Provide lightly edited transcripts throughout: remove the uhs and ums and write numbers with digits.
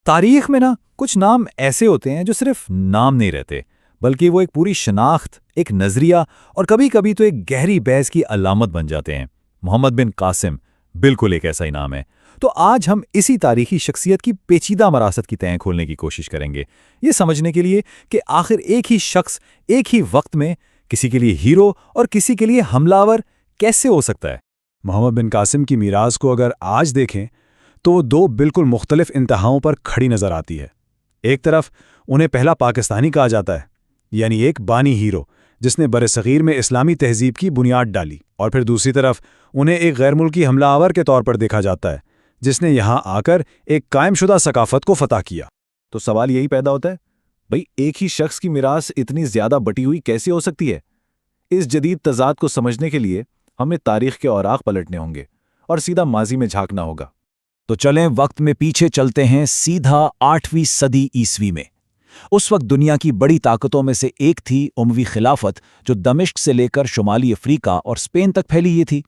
तारीख में ना कुछ नाम ऐसे होते हैं जो सिर्फ नाम नहीं रहते, बल्कि वो एक पूरी शनाख्त, एक नजरिया और कभी कभी तो एक गहरी बहस की अलामत बन जाते हैं। मोहम्मद बिन कासिम बिल्कुल एक ऐसा ही नाम है। तो आज हम इसी तारीखी शख्सियत की पेचीदा मरासत की तह खोलने की कोशिश करेंगे, ये समझने के लिए कि आखिर एक ही शख्स एक ही वक्त में किसी के लिए हीरो और किसी के लिए हमलावर कैसे हो सकता है। मोहम्मद बिन कासिम की मीरास को अगर आज देखें तो दो बिल्कुल मुख्तलिफ इंतहाओं पर खड़ी नजर आती है। एक तरफ उन्हें पहला पाकिस्तानी कहा जाता है, यानी एक बानी हीरो जिसने बरसगीर में इस्लामी तहजीब की बुनियाद डाली, और फिर दूसरी तरफ उन्हें एक गैर मुल्की हमलावर के तौर पर देखा जाता है जिसने यहाँ आकर एक कायमशुदा सकाफत को फतह किया। तो सवाल यही पैदा होता है, भाई एक ही शख्स की मीरास इतनी ज्यादा बटी हुई कैसे हो सकती है। इस जदीद तजाद को समझने के लिए हमें तारीख के औराक पलटने होंगे और सीधा माजी में झांकना होगा। तो चलें वक्त में पीछे चलते हैं सीधा 8वीं सदी ईस्वी में। उस वक्त दुनिया की बड़ी ताकतों में से एक थी उमवी खिलाफत, जो दमिश्क से लेकर शुमाली अफ्रीका और स्पेन तक फैली ये थी।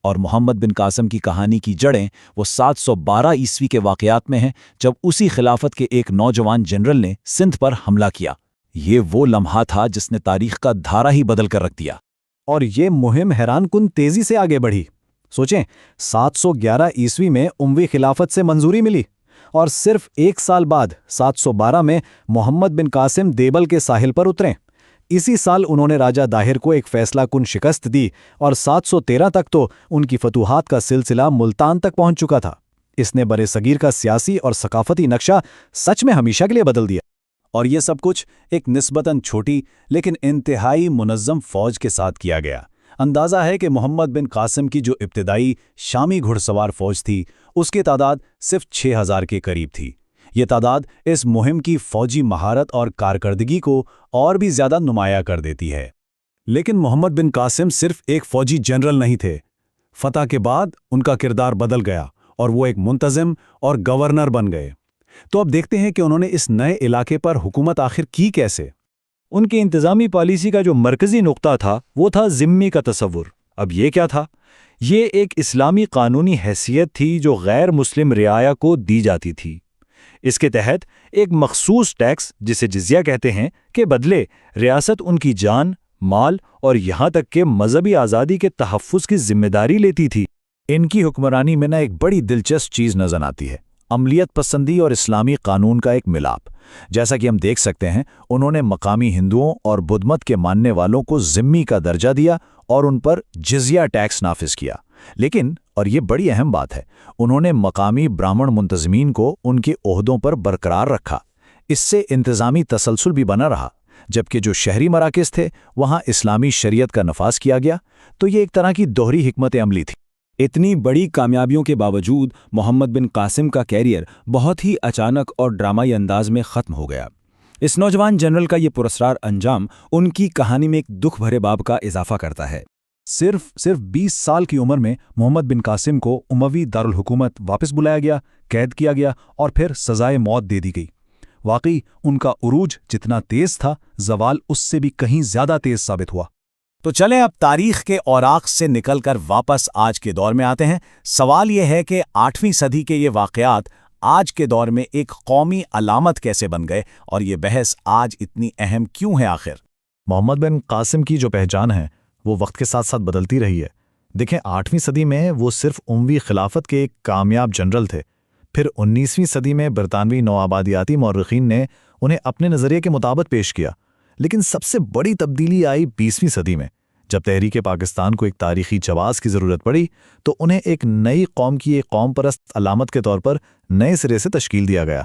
और मोहम्मद बिन कासिम की कहानी की जड़ें वो 712 ईस्वी के वाक़यात में हैं, जब उसी खिलाफत के एक नौजवान जनरल ने सिंध पर हमला किया। ये वो लम्हा था जिसने तारीख का धारा ही बदल कर रख दिया। और ये मुहिम हैरानकुन तेजी से आगे बढ़ी। सोचें, 711 ईस्वी में उमवी खिलाफत से मंजूरी मिली और सिर्फ एक साल बाद 712 में मोहम्मद बिन कासिम देबल के साहिल पर उतरे। इसी साल उन्होंने राजा दाहिर को एक फैसला कुन शिकस्त दी और 713 तक तो उनकी फतूहात का सिलसिला मुल्तान तक पहुंच चुका था। इसने बरे सगीर का सियासी और सकाफती नक्शा सच में हमेशा के लिए बदल दिया। और ये सब कुछ एक निस्बतन छोटी लेकिन इंतहाई मुनज़्ज़म फ़ौज के साथ किया गया। अंदाज़ा है कि मोहम्मद बिन कासिम की जो इब्तिदाई शामी घुड़सवार फ़ौज थी, उसकी तादाद सिर्फ 6000 के करीब थी। ये तादाद इस मुहिम की फ़ौजी महारत और कारकर्दगी को और भी ज़्यादा नुमाया कर देती है। लेकिन मोहम्मद बिन कासिम सिर्फ एक फ़ौजी जनरल नहीं थे। फ़तह के बाद उनका किरदार बदल गया और वो एक मुंतज़िम और गवर्नर बन गए। तो अब देखते हैं कि उन्होंने इस नए इलाके पर हुकूमत आखिर की कैसे। उनकी इंतज़ामी पॉलिसी का जो मरकज़ी नुक्ता था वो था ज़िम्मी का तसव्वुर। अब ये क्या था? ये एक इस्लामी कानूनी हैसियत थी जो गैर मुस्लिम रियाया को दी जाती थी। इसके तहत एक मखसूस टैक्स, जिसे जिज़िया कहते हैं, के बदले रियासत उनकी जान, माल और यहाँ तक के मजहबी आज़ादी के तहफ़्फ़ुज़ की जिम्मेदारी लेती थी। इनकी हुक्मरानी में ना एक बड़ी दिलचस्प चीज़ नज़र आती है, अमलियत पसंदी और इस्लामी कानून का एक मिलाप। जैसा कि हम देख सकते हैं, उन्होंने मकामी हिंदुओं और बुद्धमत के मानने वालों को ज़िम्मी का दर्जा दिया और उन पर जिज़िया टैक्स नाफिज किया। लेकिन, और ये बड़ी अहम बात है, उन्होंने मकामी ब्राह्मण मुंतज़मीन को उनके ओहदों पर बरकरार रखा। इससे इंतज़ामी तसलसल भी बना रहा। जबकि जो शहरी मराकज़ थे वहाँ इस्लामी शरीयत का नफाज किया गया। तो ये एक तरह की दोहरी हिकमत अमली थी। इतनी बड़ी कामयाबियों के बावजूद मोहम्मद बिन कासिम का कैरियर बहुत ही अचानक और ड्रामाई अंदाज में ख़त्म हो गया। इस नौजवान जनरल का ये पुरस्कार अंजाम उनकी कहानी में एक दुख भरे बाब का इजाफा करता है। सिर्फ 20 साल की उम्र में मोहम्मद बिन कासिम को उमवी दारुल हुकूमत वापस बुलाया गया, कैद किया गया और फिर सजाए मौत दे दी गई। वाकई उनका उरूज जितना तेज था, जवाल उससे भी कहीं ज्यादा तेज साबित हुआ। तो चलें अब तारीख के औराक से निकलकर वापस आज के दौर में आते हैं। सवाल यह है कि 8वीं सदी के ये वाक़यात आज के दौर में एक कौमी अलामत कैसे बन गए, और ये बहस आज इतनी अहम क्यों है आखिर। मोहम्मद बिन कासिम की जो पहचान है वो वक्त के साथ साथ बदलती रही है। देखें, 8वीं सदी में वो सिर्फ उमवी खिलाफत के एक कामयाब जनरल थे। फिर 19वीं सदी में बरतानवी नौआबादियाती मौर्रिखीन ने उन्हें अपने नज़रिए के मुताबिक पेश किया। लेकिन सबसे बड़ी तब्दीली आई 20वीं सदी में, जब तहरीक पाकिस्तान को एक तारीखी जवाज़ की ज़रूरत पड़ी, तो उन्हें एक नई कौम की एक कौम परस्त अलामत के तौर पर नए सिरे से तश्कील दिया गया।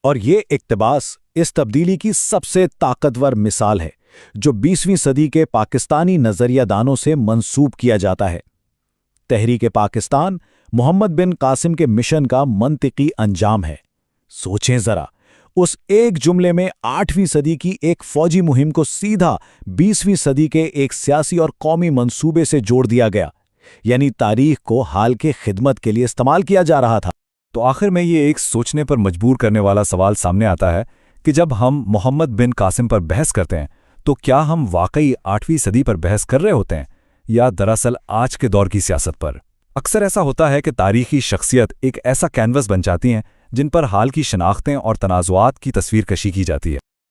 और ये इक़्तिबास इस तब्दीली की सबसे ताकतवर मिसाल है, जो 20वीं सदी के पाकिस्तानी नज़रियादानों से मंसूब किया जाता है। तहरीक पाकिस्तान मोहम्मद बिन कासिम के मिशन का मंतिकी अंजाम है। सोचें ज़रा, उस एक जुमले में 8वीं सदी की एक फ़ौजी मुहिम को सीधा 20वीं सदी के एक सियासी और कौमी मंसूबे से जोड़ दिया गया, यानी तारीख को हाल के खिदमत के लिए इस्तेमाल किया जा रहा था। तो आखिर में ये एक सोचने पर मजबूर करने वाला सवाल सामने आता है कि जब हम मोहम्मद बिन कासिम पर बहस करते हैं, तो क्या हम वाकई 8वीं सदी पर बहस कर रहे होते हैं या दरअसल आज के दौर की सियासत पर। अक्सर ऐसा होता है कि तारीखी शख्सियत एक ऐसा कैनवस बन जाती हैं جن پر حال کی شناختیں اور تنازعات کی تصویر کشی کی جاتی ہے۔